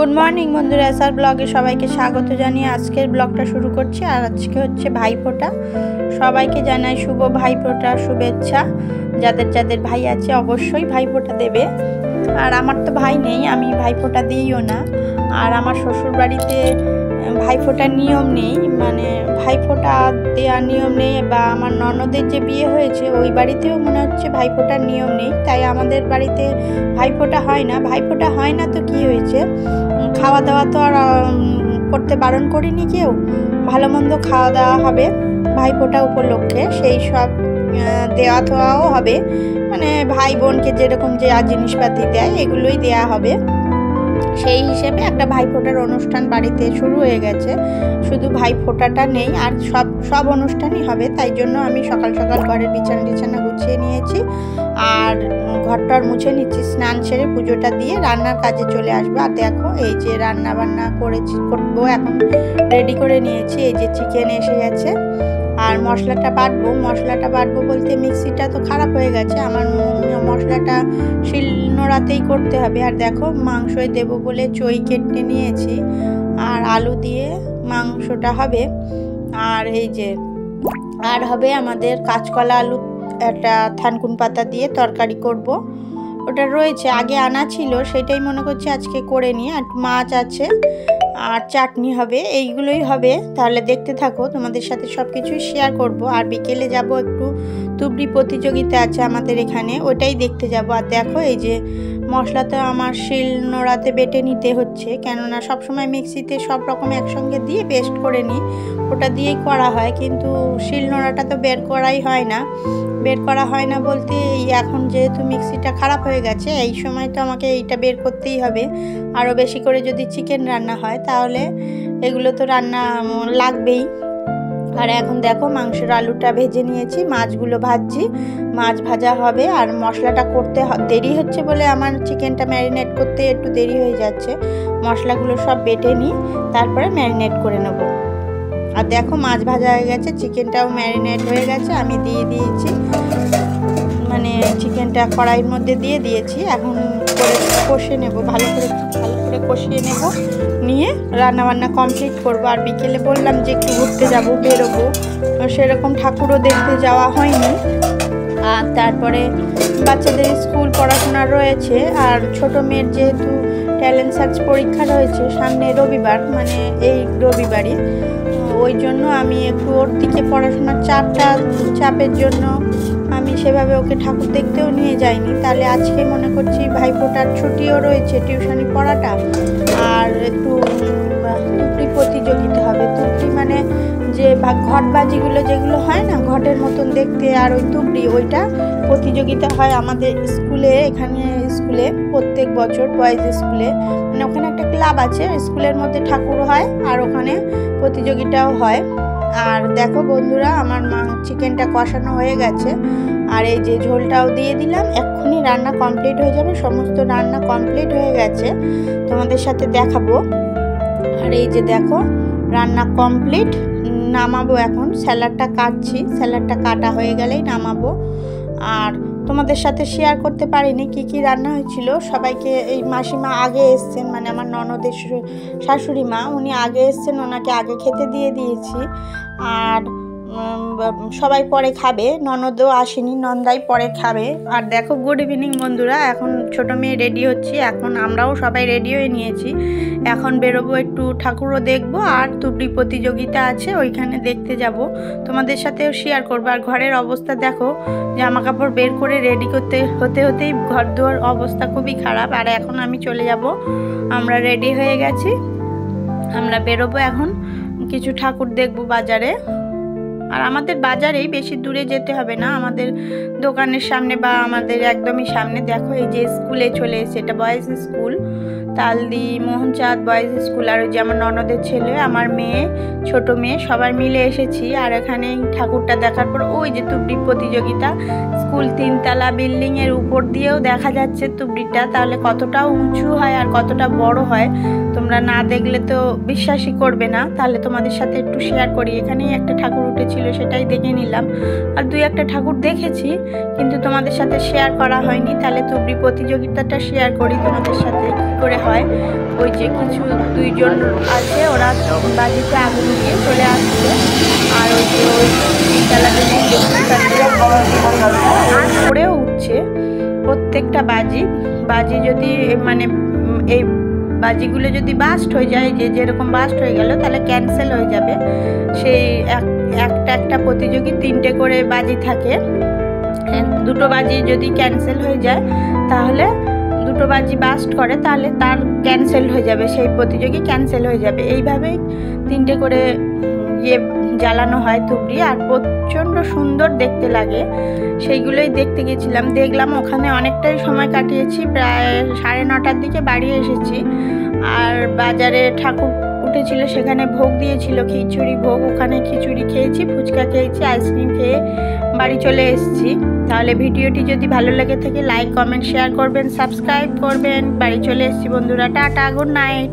Good morning बंधुरा SR ब्लगे सबाइके स्वागत जानिए आजकेर ब्लगटा शुरू करछि। और आजके होच्छे भाईफोटा, सबाइके जानाई शुभ भाईफोटा शुभेच्छा। जादेर जादेर भाई आछे अवश्यई भाईफोटा देबे। और आमार तो भाई नेই, आमी भाईफोटा दिइও ना। और आमार शशुर बाड़ीते भाईफोटार नियम नेই, माने भाईफोटा देওয়ার नियम नेই। बा आमार ननদের যে বিয়ে হয়েছে ওই বাড়িতেও মনে হচ্ছে ভাইফোঁটার নিয়ম নেই, তাই আমাদের বাড়িতে ভাইফোঁটা হয় না। ভাইফোঁটা হয় না তো কি হয়েছে, খাওয়া দাওয়া তো আর করতে বারণ করিনি কেউ, ভালো মন্দ খাওয়া দাওয়া হবে ভাইফোঁটা উপলক্ষে, সেই সব দেওয়া থোয়াও হবে। মানে ভাই বোনকে যেরকম যে জিনিসপাতি দেয় এগুলোই দেয়া হবে। সেই হিসেবে একটা ভাইফোঁটার অনুষ্ঠান বাড়িতে শুরু হয়ে গেছে। শুধু ভাইফোঁটাটা নেই, আর সব অনুষ্ঠানই হবে। তাই জন্য আমি সকাল সকাল ঘরের বিছানা গুছিয়ে নিয়েছি আর ঘরটার মুছে নিচ্ছি। স্নান সেরে পুজোটা দিয়ে রান্নার কাজে চলে আসবো। আর দেখো এই যে রান্না বান্না করবো, এখন রেডি করে নিয়েছি। এই যে চিকেন এসে গেছে আর মশলাটা বাটবো বলতে মিক্সিটা তো খারাপ হয়ে গেছে, আমার মশলাটা শিলনোড়াতেই করতে হবে। আর দেখো মাংসই দেবো বলে চই কেটে নিয়েছি আর আলু দিয়ে মাংসটা হবে। আর এই যে আর হবে আমাদের কাঁচকলা আলু একটা থানকুন পাতা দিয়ে তরকারি করব, ওটা রয়েছে আগে আনা ছিল, সেটাই মনে করছি আজকে করে নিই। আর মাছ আছে আর চাটনি হবে, এইগুলোই হবে। তাহলে দেখতে থাকো, তোমাদের সাথে সব কিছুই শেয়ার করব। আর বিকেলে যাব একটু তুবড়ি প্রতিযোগিতা আছে আমাদের এখানে, ওটাই দেখতে যাব। আর দেখো এই যে মশলাটা আমার শিলনোড়াতে বেটে নিতে হচ্ছে, কেননা সবসময় মিক্সিতে সব রকম একসঙ্গে দিয়ে পেস্ট করে নিই, ওটা দিয়েই করা হয়। কিন্তু শিলনোড়াটা তো বের করা হয় না বলতে এই এখন যেহেতু মিক্সিটা খারাপ হয়ে গেছে, এই সময় তো আমাকে এইটা বের করতেই হবে। আরও বেশি করে যদি চিকেন রান্না হয় তাহলে এগুলো তো রান্না লাগবেই। আর এখন দেখো মাংসের আলুটা ভেজে নিয়েছি, মাছগুলো ভাজছি, মাছ ভাজা হবে। আর মশলাটা করতে দেরি হচ্ছে বলে আমার চিকেনটা ম্যারিনেট করতে একটু দেরি হয়ে যাচ্ছে। মশলাগুলো সব বেটে নিই, তারপরে ম্যারিনেট করে নেব। আর দেখো মাছ ভাজা হয়ে গেছে, চিকেনটাও ম্যারিনেট হয়ে গেছে, আমি দিয়ে দিয়েছি, মানে চিকেনটা কড়াইয়ের মধ্যে দিয়ে দিয়েছি। এখন করে কষে নেব, ভালো করে কষিয়ে নেব, নিয়ে রান্নাবান্না কমপ্লিট করব। আর বিকেলে বললাম যে একটু ঘুরতে যাব, বেরোবো, সেরকম ঠাকুরও দেখতে যাওয়া হয়নি। আর তারপরে বাচ্চাদের স্কুল পড়াশোনা রয়েছে, আর ছোট মেয়ের যেহেতু ট্যালেন্ট সার্চ পরীক্ষা রয়েছে সামনে রবিবার, মানে এই রবিবারই, ওই জন্য আমি একটু ওর দিকে পড়াশোনার চাপের জন্য আমি সেভাবে ওকে ঠাকুর দেখতেও নিয়ে যাইনি। তাহলে আজকে মনে করছি ভাইফোঁটার ছুটিও রয়েছে, টিউশনি পড়াটা, আর একটু তুবড়ি প্রতিযোগিতা হবে। তুবড়ি মানে যে ঘটবাজিগুলো যেগুলো হয় না, ঘটের মতন দেখতে, আর ওই তুবড়ি ওইটা প্রতিযোগিতা হয় আমাদের স্কুলে। এখানে স্কুলে প্রত্যেক বছর বয়েজ স্কুলে, মানে ওখানে একটা ক্লাব আছে, স্কুলের মধ্যে ঠাকুর হয় আর ওখানে প্রতিযোগিতাও হয়। আর দেখো বন্ধুরা আমার চিকেনটা কষানো হয়ে গেছে, আর এই যে ঝোলটাও দিয়ে দিলাম, এক্ষুনি রান্না কমপ্লিট হয়ে যাবে। সমস্ত রান্না কমপ্লিট হয়ে গেছে, তোমাদের সাথে দেখাবো। আর এই যে দেখো রান্না কমপ্লিট, নামাবো এখন। স্যালাডটা কাটছি, স্যালাডটা কাটা হয়ে গেলেই নামাবো। আর তোমাদের সাথে শেয়ার করতে পারিনি কি রান্না হয়েছিল। সবাইকে এই মাসিমা আগে এসছেন, মানে আমার ননদের শাশুড়ি মা, উনি আগে এসছেন, ওনাকে আগে খেতে দিয়ে দিয়েছি। আর সবাই পরে খাবে, ননদও আসেনি, নন্দাই পরে খাবে। আর দেখো গুড ইভিনিং বন্ধুরা, এখন ছোট মেয়ে রেডি হচ্ছি, এখন আমরাও সবাই রেডি হয়ে নিয়েছি। এখন বেরোবো, একটু ঠাকুরও দেখবো, আর তুবড়ি প্রতিযোগিতা আছে ওইখানে দেখতে যাব, তোমাদের সাথেও শেয়ার করবো। আর ঘরের অবস্থা দেখো, জামা কাপড় বের করে রেডি হতেই ঘর দুয়ার অবস্থা খুবই খারাপ। আর এখন আমি চলে যাব, আমরা রেডি হয়ে গেছি, আমরা বেরোবো এখন, কিছু ঠাকুর দেখবো বাজারে। আর আমাদের বাজারেই, বেশি দূরে যেতে হবে না, আমাদের দোকানের সামনে বা আমাদের একদমই সামনে। দেখো এই যে স্কুলে চলে এসেছে, এটা boys school, Taldi Mohanchand boys school. আর ওই যে আমার ননদের ছেলে, আমার মেয়ে, ছোট মেয়ে, সবাই মিলে এসেছি। আর এখানে ঠাকুরটা দেখার পর ওই যে তুবড়ি প্রতিযোগিতা, স্কুল 3তলা বিল্ডিংয়ের উপর দিয়েও দেখা যাচ্ছে তুবড়িটা, তাহলে কতটা উঁচু হয় আর কতটা বড় হয় তোমরা না দেখলে তো বিশ্বাসই করবে না। তাহলে তোমাদের সাথে একটু শেয়ার করি। এখানেই একটা ঠাকুর উঠেছিল, সেটাই দেখে নিলাম। আর দুই একটা ঠাকুর দেখেছি, কিন্তু তোমাদের সাথে শেয়ার করা হয়নি। তাহলে তুবড়ি প্রতিযোগিতাটা শেয়ার করি তোমাদের সাথে, কী করে হয়। ওই যে কিছু দুইজন আছে, ওরা বাজিতে আগুন দিয়ে চলে আসছে। আর ওই যে ওই তিনতলা করেও উঠছে প্রত্যেকটা বাজি যদি মানে এই বাজিগুলো যদি বাস্ট হয়ে যায়, যেরকম বাস্ট হয়ে গেল তাহলে ক্যান্সেল হয়ে যাবে। সেই একটা প্রতিযোগী 3টে করে বাজি থাকে। 2টো বাজি যদি ক্যান্সেল হয়ে যায়, তাহলে 2টো বাজি বাস্ট করে তাহলে তার ক্যান্সেল হয়ে যাবে, সেই প্রতিযোগী ক্যান্সেল হয়ে যাবে। এইভাবেই 3টে করে জ্বালানো হয় তুবড়ি, আর প্রচণ্ড সুন্দর দেখতে লাগে। সেইগুলোই দেখতে গেছিলাম, দেখলাম। ওখানে অনেকটাই সময় কাটিয়েছি, প্রায় 9:30টার দিকে বাড়ি এসেছি। আর বাজারে ঠাকুর উঠেছিল, সেখানে ভোগ দিয়েছিল, খিচুড়ি ভোগ। ওখানে খিচুড়ি খেয়েছি, ফুচকা খেয়েছি, আইসক্রিম খেয়ে বাড়ি চলে এসেছি। তাহলে ভিডিওটি যদি ভালো লেগে থাকে লাইক, কমেন্ট, শেয়ার করবেন, সাবস্ক্রাইব করবেন। বাড়ি চলে এসেছি বন্ধুরা, টাটা, গুড নাইট।